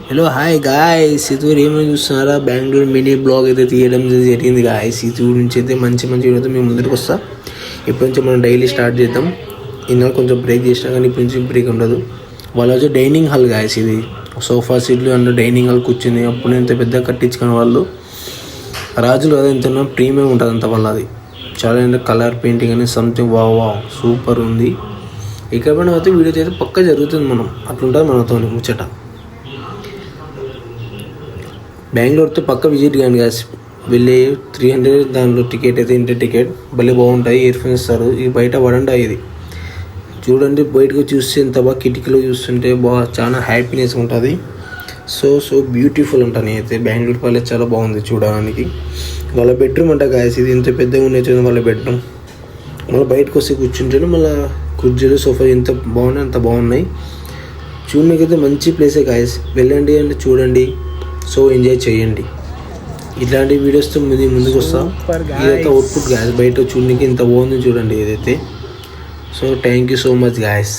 Hello hi guys, ఇది ఏమైనా చూస్తున్నారా? బెంగళూరు మినీ బ్లాగ్ అయితే తీయడం జరిగింది గాయ్స్. ఇది నుంచి అయితే మంచి వీడియోతో మేము ముందుకు వస్తా. ఇప్పటి నుంచి మనం డైలీ స్టార్ట్ చేద్దాం. ఇందులో కొంచెం బ్రేక్ చేసినా కానీ ఇప్పటి నుంచి బ్రేక్ ఉండదు. వాళ్ళు వచ్చి డైనింగ్ హాల్ గాయ్స్. ఇది సోఫా సీట్లు అండ్ డైనింగ్ హాల్ కూర్చుంది. అప్పుడు ఇంత పెద్దగా కట్టించుకున్న వాళ్ళు రాజులు కదా, ఎంత ప్రీమియం ఉంటుంది అంత వాళ్ళది. చాలా అంటే కలర్ పెయింటింగ్ అనేది సంథింగ్ వావ్ సూపర్ ఉంది. ఇక్కడ పైన అయితే వీడియో అయితే పక్కా జరుగుతుంది. మనం అట్లుంటుంది మనతో ముచ్చట. బెంగళూరుతో పక్క విజిట్ కానీ గాస్, వెళ్ళి 300 దాంట్లో టికెట్ అయితే ఇంటర్ టికెట్ భలే బాగుంటాయి. ఇయర్ ఫోన్స్ ఇస్తారు. ఇది బయట పడండి. ఇది చూడండి, బయటకు చూస్తే ఎంత బాగా కిటికీలో చూస్తుంటే చాలా హ్యాపీనెస్ ఉంటుంది. సో బ్యూటిఫుల్ ఉంటాను. అయితే బెంగళూరు ప్యాలెస్ చాలా బాగుంది చూడడానికి. వాళ్ళ బెడ్రూమ్ అంట గాయస్. ఇది ఎంత పెద్దగా ఉండేది వాళ్ళ బెడ్రూమ్. మళ్ళీ బయటకు వస్తే కూర్చుంటే మళ్ళీ కుర్చీలు సోఫా ఎంత బాగున్నాయి అంత బాగున్నాయి. చూడడానికైతే మంచి ప్లేసే గాయస్. వెళ్ళండి అంటే చూడండి. సో ఎంజాయ్ చేయండి. ఇట్లాంటి వీడియోస్తో ముందుకు వస్తాం. ఇదైతే అవుట్పుట్ గాయస్. బయట చూడడానికి ఇంత బాగుంది చూడండి ఏదైతే. So thank you so much guys.